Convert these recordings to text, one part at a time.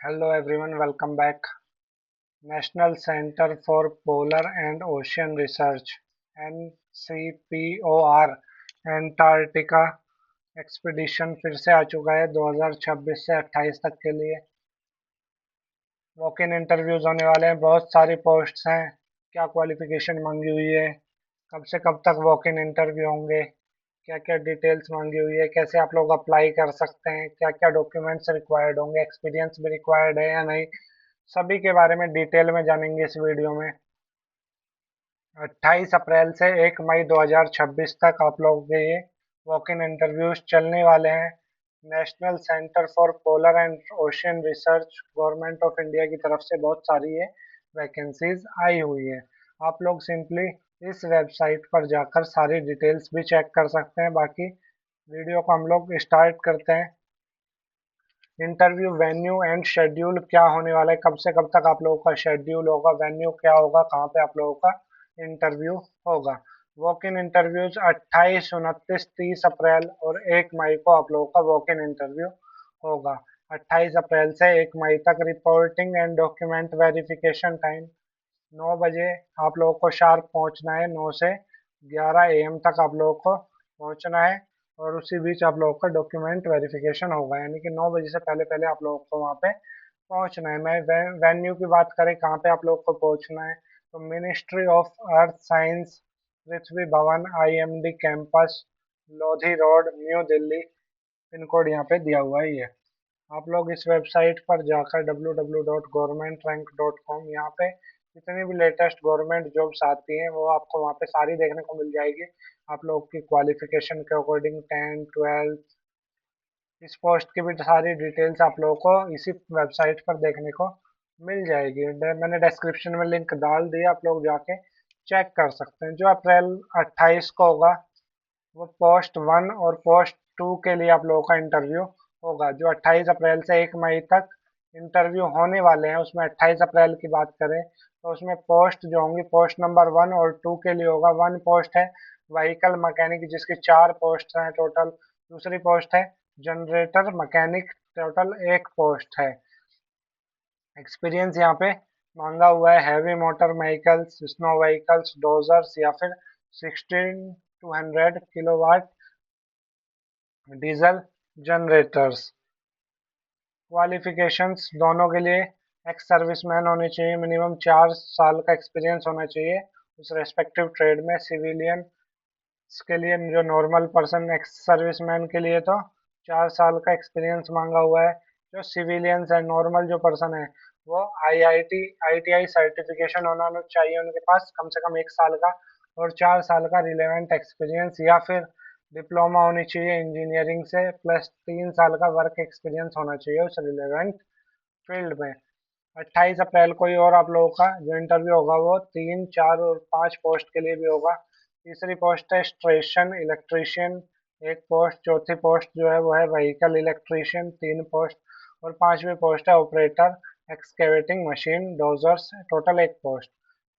Hello everyone, welcome back. National Center for Polar and Ocean Research NCPOR Antarctica expedition फिर से आ चुका है 2026 से 28 तक के लिए। वॉक इन इंटरव्यूज होने वाले हैं, बहुत सारी पोस्ट्स हैं। क्या क्वालिफिकेशन मांगी हुई है, कब से कब तक वॉक इन इंटरव्यू होंगे, क्या क्या डिटेल्स मांगी हुई है, कैसे आप लोग अप्लाई कर सकते हैं, क्या क्या डॉक्यूमेंट्स रिक्वायर्ड होंगे, एक्सपीरियंस भी रिक्वायर्ड है या नहीं, सभी के बारे में डिटेल में जानेंगे इस वीडियो में। 28 अप्रैल से 1 मई 2026 तक आप लोगों के ये वॉक इन इंटरव्यूज चलने वाले हैं। National centre for polar and ocean research government of India की तरफ से बहुत सारी ये वैकेंसीज आई हुई है। आप लोग सिंपली इस वेबसाइट पर जाकर सारी डिटेल्स भी चेक कर सकते हैं। बाकी वीडियो को हम लोग स्टार्ट करते हैं। इंटरव्यू वेन्यू एंड शेड्यूल क्या होने वाला है, कब से कब तक आप लोगों का शेड्यूल होगा, वेन्यू क्या होगा, कहाँ पे आप लोगों का इंटरव्यू होगा। वॉक इन इंटरव्यूज 28, 29, 30 अप्रैल और 1 मई को आप लोगों का वॉक इन इंटरव्यू होगा। 28 अप्रैल से 1 मई तक reporting and document verification time 9 बजे आप लोगों को शार्प पहुंचना है। 9 से 11 AM तक आप लोगों को पहुंचना है और उसी बीच आप लोगों का डॉक्यूमेंट वेरिफिकेशन होगा, यानी कि 9 बजे से पहले पहले आप लोगों को वहाँ पे पहुंचना है। मैं वेन्यू की बात करें कहाँ पे आप लोगों को पहुंचना है, तो मिनिस्ट्री ऑफ अर्थ साइंस, पृथ्वी भवन, IMD campus, Lodhi road, new Delhi. Pin code यहाँ पे दिया हुआ है ये। आप लोग इस वेबसाइट पर जाकर www.governmentrankcom यहाँ पे जितनी भी लेटेस्ट गवर्नमेंट जॉब्स आती हैं वो आपको वहाँ पे सारी देखने को मिल जाएगी। आप लोग की क्वालिफिकेशन के अकॉर्डिंग 10, 12, इस पोस्ट की भी सारी डिटेल्स आप लोगों को इसी वेबसाइट पर देखने को मिल जाएगी। मैंने डिस्क्रिप्शन में लिंक डाल दिया, आप लोग जाके चेक कर सकते हैं। जो अप्रैल 28 को होगा वो पोस्ट 1 और पोस्ट 2 के लिए आप लोगों का इंटरव्यू होगा। जो 28 अप्रैल से 1 मई तक इंटरव्यू होने वाले हैं उसमें 28 अप्रैल की बात करें तो उसमें पोस्ट जो होंगी पोस्ट नंबर 1 और 2 के लिए होगा। 1 पोस्ट है व्हीकल मैकेनिक जिसकी 4 पोस्ट हैं टोटल। दूसरी पोस्ट है जनरेटर मैकेनिक, टोटल 1 पोस्ट है। एक्सपीरियंस यहाँ पे मांगा हुआ है heavy motor vehicles, snow vehicles, dozers या फिर 16 to 100 kilowatt diesel generators. Qualifications दोनों के लिए एक्स सर्विसमैन होने चाहिए, मिनिमम 4 साल का एक्सपीरियंस होना चाहिए उस रेस्पेक्टिव ट्रेड में। सिविलियन के लिए जो नॉर्मल पर्सन एक्स सर्विसमैन के लिए तो 4 साल का एक्सपीरियंस मांगा हुआ है। जो सिविलियंस है नॉर्मल जो पर्सन है वो IIT ITI सर्टिफिकेशन होना चाहिए उनके पास कम से कम 1 साल का, और 4 साल का रिलेवेंट एक्सपीरियंस या फिर डिप्लोमा होनी चाहिए इंजीनियरिंग से, प्लस 3 साल का वर्क एक्सपीरियंस होना चाहिए उस रिलेवेंट फील्ड में। 28 अप्रैल को ही और आप लोगों का जो इंटरव्यू होगा वो 3, 4 और 5 पोस्ट के लिए भी होगा। तीसरी पोस्ट है स्टेशन इलेक्ट्रीशियन, 1 पोस्ट। चौथी पोस्ट जो है वो है व्हीकल इलेक्ट्रीशियन, 3 पोस्ट। और पांचवी पोस्ट है operator excavating machine dozers, total 1 post.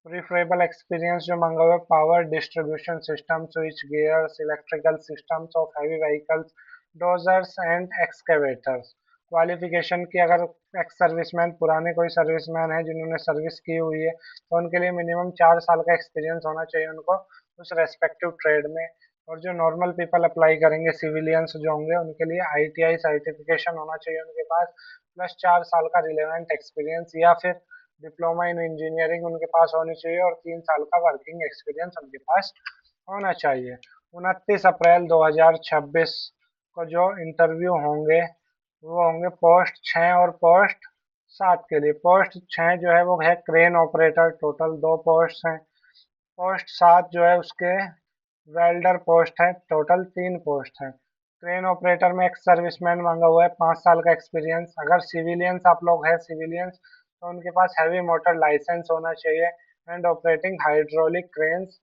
Preferable experience जो मांगा हुआ है power distribution system, switch gears, electrical systems of heavy vehicles, dozers and excavators. Qualification की अगर एक्स सर्विसमैन पुराने कोई सर्विसमैन है जिन्होंने सर्विस की हुई है तो उनके लिए मिनिमम 4 साल का एक्सपीरियंस होना चाहिए उनको उस रेस्पेक्टिव ट्रेड में। और जो नॉर्मल पीपल अप्लाई करेंगे सिविलियंस जो होंगे उनके लिए ITI सर्टिफिकेशन होना चाहिए उनके पास, प्लस 4 साल का रिलेवेंट एक्सपीरियंस या फिर डिप्लोमा इन इंजीनियरिंग उनके पास होनी चाहिए और 3 साल का वर्किंग एक्सपीरियंस उनके पास होना चाहिए। 29 अप्रैल 2026 को जो इंटरव्यू होंगे वो होंगे पोस्ट 6 और पोस्ट 7 के लिए। पोस्ट 6 जो है वो है क्रेन ऑपरेटर, टोटल 2 पोस्ट हैं। पोस्ट 7 जो है उसके वेल्डर पोस्ट है, टोटल 3 पोस्ट हैं। क्रेन ऑपरेटर में एक सर्विसमैन मांगा हुआ है 5 साल का एक्सपीरियंस। अगर सिविलियंस आप लोग हैं सिविलियंस तो उनके पास हैवी मोटर लाइसेंस होना चाहिए and operating hydraulic cranes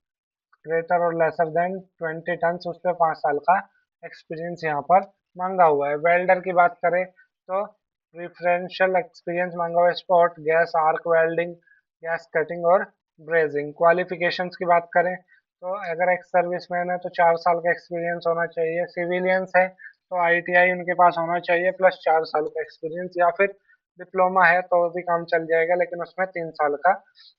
greater और लेसर देन 20 टन, उस पर 5 साल का एक्सपीरियंस यहाँ पर मांगा हुआ है। वेल्डर की बात करें तो प्रिफरेंशियल एक्सपीरियंस मांगा हुआ है spot gas, arc welding, gas cutting और ब्रेजिंग। क्वालिफिकेशंस की बात करें तो अगर एक्स सर्विसमैन है तो 4 साल का एक्सपीरियंस होना चाहिए। सिविलियंस है तो ITI उनके पास होना चाहिए प्लस 4 साल का एक्सपीरियंस या फिर डिप्लोमा है तो भी काम चल जाएगा, लेकिन उसमें 3 साल का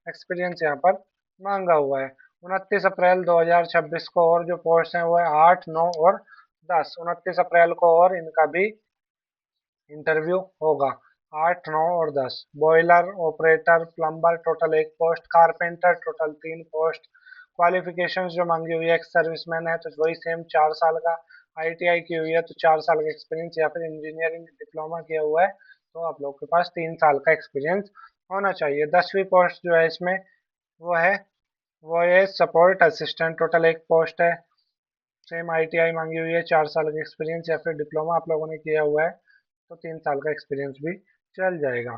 एक्सपीरियंस यहाँ पर मांगा हुआ है। 29 अप्रैल 2026 को और जो पोस्ट है वो है 8, 9 और 10। 29 अप्रैल को और इनका भी इंटरव्यू होगा। 8, 9 और 10। Boiler operator, plumber total 1 post, carpenter total 3 post. Qualifications जो मांगी हुई है, एक्स सर्विसमैन है तो वही सेम 4 साल का, आईटीआई की हुई है तो 4 साल का एक्सपीरियंस, या फिर इंजीनियरिंग डिप्लोमा किया हुआ है तो आप लोग के पास 3 साल का एक्सपीरियंस होना चाहिए। 10वीं पोस्ट जो है इसमें वो है वो है सपोर्ट असिस्टेंट, टोटल 1 पोस्ट है। सेम आईटीआई मांगी हुई है, 4 साल का एक्सपीरियंस या फिर डिप्लोमा आप लोगों ने किया हुआ है तो 3 साल का एक्सपीरियंस भी चल जाएगा।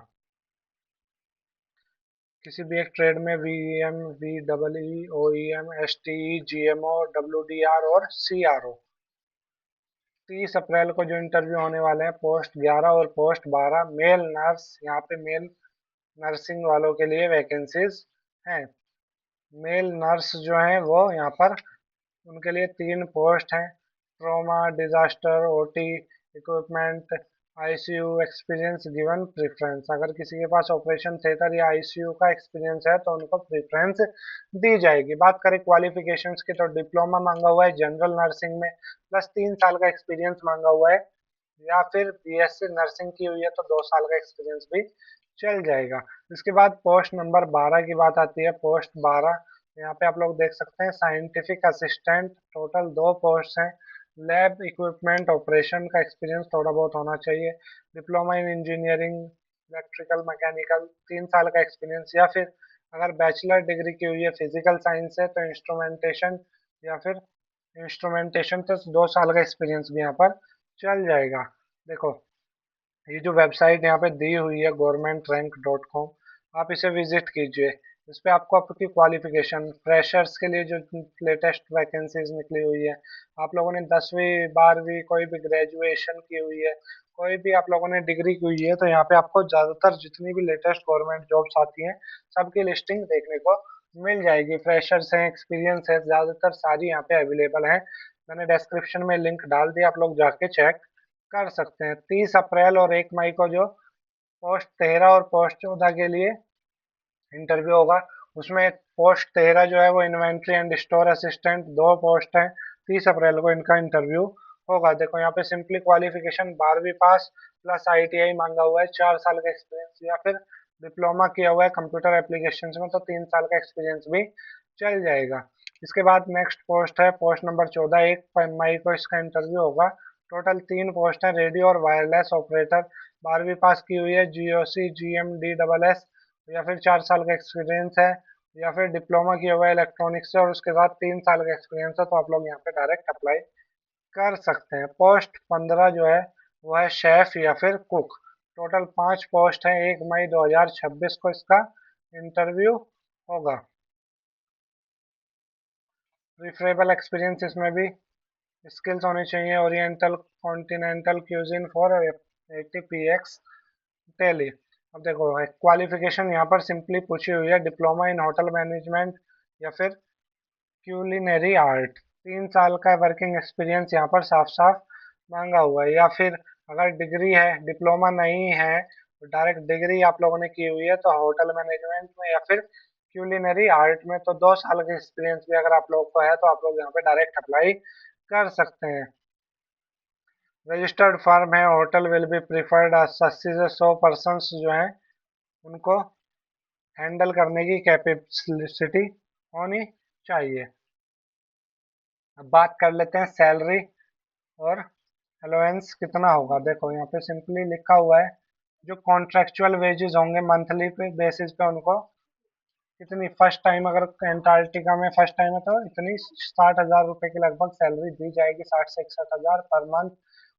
किसी भी एक ट्रेड में VM, VW, OEM, STE, GMO, डब्ल्यूडीआर और सीआरओ। 30 अप्रैल को जो इंटरव्यू होने वाले हैं, पोस्ट 11 और पोस्ट 12, मेल नर्स, यहाँ पे मेल नर्सिंग वालों के लिए वैकेंसीज हैं। मेल नर्स जो है वो यहाँ पर उनके लिए 3 पोस्ट हैं। Trauma, disaster, OT, equipment, ICU experience given preference. अगर किसी के पास ऑपरेशन थिएटर या आईसीयू का एक्सपीरियंस है तो उनको प्रेफरेंस दी जाएगी। बात करें क्वालिफिकेशंस की तो डिप्लोमा मांगा हुआ है जनरल नर्सिंग में, प्लस 3 साल का एक्सपीरियंस मांगा हुआ है, या फिर बीएससी नर्सिंग की हुई है तो 2 साल का एक्सपीरियंस भी चल जाएगा। इसके बाद पोस्ट नंबर 12 की बात आती है। पोस्ट 12 यहाँ पे आप लोग देख सकते हैं, साइंटिफिक असिस्टेंट, टोटल 2 पोस्ट हैं। लैब इक्विपमेंट ऑपरेशन का एक्सपीरियंस थोड़ा बहुत होना चाहिए। Diploma in engineering, electrical, mechanical, 3 साल का एक्सपीरियंस, या फिर अगर बैचलर डिग्री की हुई है फिजिकल साइंस से तो इंस्ट्रूमेंटेशन, या फिर इंस्ट्रूमेंटेशन तो 2 साल का एक्सपीरियंस भी यहाँ पर चल जाएगा। देखो, ये जो वेबसाइट यहाँ पे दी हुई है governmentränk.com, आप इसे विजिट कीजिए। इस पे आपको आपकी क्वालिफिकेशन, फ्रेशर्स के लिए जो लेटेस्ट वैकेंसीज निकली हुई है, आप लोगों ने 10वीं 12वीं कोई भी ग्रेजुएशन की हुई है, कोई भी आप लोगों ने डिग्री की हुई है, तो यहाँ पे आपको ज़्यादातर जितनी भी लेटेस्ट गवर्नमेंट जॉब्स आती हैं सबकी लिस्टिंग देखने को मिल जाएगी। फ्रेशर्स हैं, एक्सपीरियंस है, ज़्यादातर सारी यहाँ पे अवेलेबल हैं। मैंने डिस्क्रिप्शन में लिंक डाल दिया, आप लोग जाके चेक कर सकते हैं। 30 अप्रैल और 1 मई को जो पोस्ट 13 और पोस्ट 14 के लिए इंटरव्यू होगा, उसमें पोस्ट 13 जो है वो inventory and store assistant, 2 post हैं। 30 अप्रैल को इनका इंटरव्यू होगा। देखो यहाँ पे सिंपली क्वालिफिकेशन 12वीं पास प्लस आईटीआई मांगा हुआ है, 4 साल का एक्सपीरियंस, या फिर डिप्लोमा किया हुआ है कंप्यूटर एप्लीकेशन में तो 3 साल का एक्सपीरियंस भी चल जाएगा। इसके बाद नेक्स्ट पोस्ट है पोस्ट नंबर 14, 1 मई को इसका इंटरव्यू होगा। टोटल 3 पोस्ट है। रेडियो और वायरलेस ऑपरेटर, 12वीं पास की हुई है, GOC, GM, D double S, या फिर 4 साल का एक्सपीरियंस है, या फिर डिप्लोमा किया हुआ है इलेक्ट्रॉनिक्स से और उसके साथ 3 साल का एक्सपीरियंस है, तो आप लोग यहाँ पे डायरेक्ट अप्लाई कर सकते हैं। पोस्ट 15 जो है वो है शेफ या फिर कुक। टोटल 5 पोस्ट है। 1 मई 2026 को इसका इंटरव्यू होगा। प्रीफरेबल एक्सपीरियंस इसमें भी स्किल्स होनी चाहिए। Oriental continental cuisine for 80px टेली। अब देखो, क्वालिफिकेशन यहाँ पर सिंपली पूछी हुई है, डिप्लोमा इन होटल मैनेजमेंट या फिर क्यूलिनरी आर्ट। 3 साल का वर्किंग एक्सपीरियंस यहाँ पर साफ साफ मांगा हुआ है, या फिर अगर डिग्री है, डिप्लोमा नहीं है तो डायरेक्ट डिग्री आप लोगों ने की हुई है तो होटल मैनेजमेंट में या फिर क्यूलिनरी आर्ट में तो 2 साल का एक्सपीरियंस भी अगर आप लोग को है तो आप लोग यहाँ पे डायरेक्ट अप्लाई कर सकते हैं। रजिस्टर्ड फर्म है, होटल विल बी प्रीफर्ड, 80 से 100 पर्सन जो हैं उनको हैंडल करने की कैपेसिटी होनी चाहिए। अब बात कर लेते हैं सैलरी और अलाउंस कितना होगा। देखो यहाँ पे सिंपली लिखा हुआ है, जो कॉन्ट्रेक्चुअल वेजेस होंगे मंथली पे बेसिस पे उनको कितनी, फर्स्ट टाइम अगर एंटार्क्टिका में फर्स्ट टाइम है तो इतनी 60,000 रुपए के लगभग सैलरी दी जाएगी, 60 से 61 हजार पर मंथ।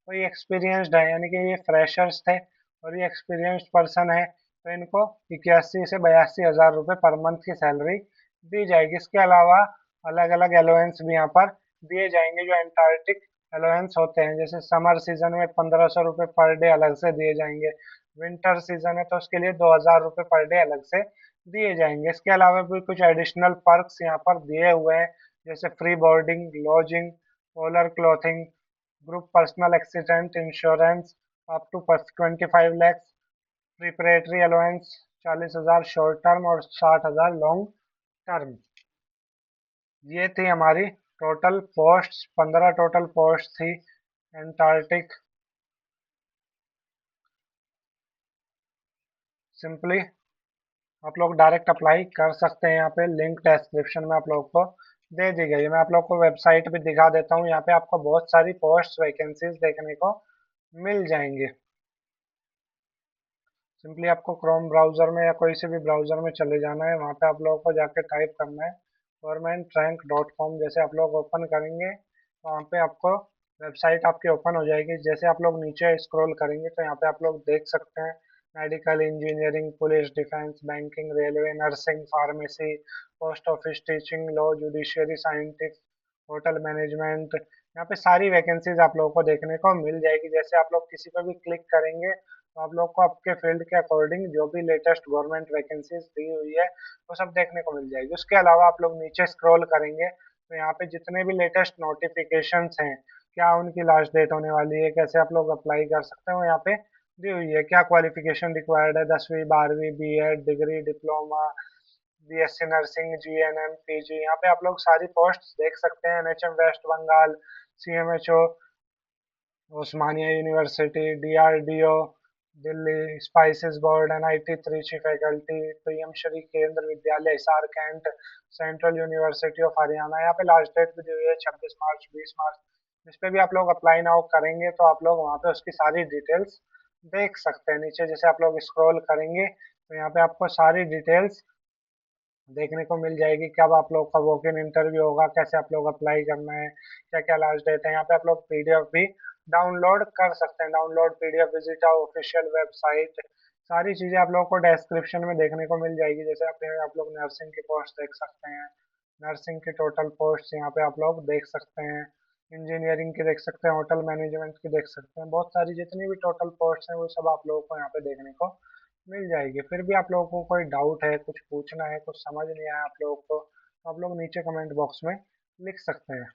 कोई एक्सपीरियंसड है यानी कि ये फ्रेशर्स थे और ये एक्सपीरियंस्ड पर्सन है तो इनको 81 से 82 हजार रुपये पर मंथ की सैलरी दी जाएगी। इसके अलावा अलग अलग अलाउंस भी यहाँ पर दिए जाएंगे, जो एंटार्क्टिक अलाउंस होते हैं। जैसे समर सीजन में 1500 रुपये पर डे अलग से दिए जाएंगे, विंटर सीजन है तो उसके लिए 2000 रुपये पर डे अलग से दिए जाएंगे। इसके अलावा भी कुछ एडिशनल पर्क्स यहाँ पर दिए हुए हैं, जैसे free boarding, lodging, polar clothing, group personal accident insurance up to 25 lakhs, preparatory allowance 40,000 short term और 60,000 लॉन्ग टर्म। ये थी हमारी टोटल पोस्ट, 15 टोटल पोस्ट थी एंटार्क्टिक। सिंपली आप लोग डायरेक्ट अप्लाई कर सकते हैं। यहाँ पे लिंक डिस्क्रिप्शन में आप लोग को दे दी गई है। मैं आप लोग को वेबसाइट भी दिखा देता हूँ। यहाँ पे आपको बहुत सारी पोस्ट वैकेंसीज देखने को मिल जाएंगी। सिंपली आपको क्रोम ब्राउजर में या कोई से भी ब्राउजर में चले जाना है। वहाँ पे आप लोगों को जाके टाइप करना है governmentränk.com। जैसे आप लोग ओपन करेंगे तो वहाँ पे आपको वेबसाइट आपकी ओपन हो जाएगी। जैसे आप लोग नीचे स्क्रॉल करेंगे तो यहाँ पे आप लोग देख सकते हैं medical engineering, police, defence, banking, railway, nursing, pharmacy, post office, teaching, law, judiciary, scientist, hotel management. यहाँ पे सारी वैकेंसीज आप लोगों को देखने को मिल जाएगी। जैसे आप लोग किसी पर भी क्लिक करेंगे तो आप लोग को आपके फील्ड के अकॉर्डिंग जो भी लेटेस्ट गवर्नमेंट वैकेंसीज दी हुई है वो सब देखने को मिल जाएगी। उसके अलावा आप लोग नीचे स्क्रॉल करेंगे तो यहाँ पे जितने भी लेटेस्ट नोटिफिकेशंस हैं, क्या उनकी लास्ट डेट होने वाली है, कैसे आप लोग अप्लाई कर सकते हैं, वो यहाँ पे दी हुई है। क्या क्वालिफिकेशन रिक्वायर्ड है, 10वीं 12वीं, BEd, degree, diploma, BSc nursing, GNM, PG. यहाँ पे आप लोग सारी पोस्ट देख सकते हैं। NHM West Bengal, CMHO, Osmania university, DRDO Delhi, spices board, NIT Trichy faculty, PM Shri Kendra Vidyalaya Hisar Cantt, central university of Haryana. यहाँ पे लास्ट डेट भी दी हुई है 26 मार्च, 20 मार्च। इस पे भी आप लोग अप्लाई नाउ करेंगे तो आप लोग वहाँ पे उसकी सारी डिटेल्स देख सकते हैं। नीचे जैसे आप लोग स्क्रॉल करेंगे तो यहाँ पे आपको सारी डिटेल्स देखने को मिल जाएगी। कब आप लोग का वॉक इन इंटरव्यू होगा, कैसे आप लोग अप्लाई करना है, क्या क्या लास्ट डेट है। यहाँ पे आप लोग पीडीएफ भी डाउनलोड कर सकते हैं। Download PDF, visit our official website, सारी चीजें आप लोग को डिस्क्रिप्शन में देखने को मिल जाएगी। जैसे आप लोग नर्सिंग की पोस्ट देख सकते हैं, नर्सिंग की टोटल पोस्ट यहाँ पे आप लोग देख सकते हैं, इंजीनियरिंग की देख सकते हैं, होटल मैनेजमेंट की देख सकते हैं। बहुत सारी जितनी भी टोटल पोस्ट हैं वो सब आप लोगों को यहाँ पे देखने को मिल जाएगी। फिर भी आप लोगों को कोई डाउट है, कुछ पूछना है, कुछ समझ नहीं आया आप लोगों को, तो आप लोग नीचे कमेंट बॉक्स में लिख सकते हैं।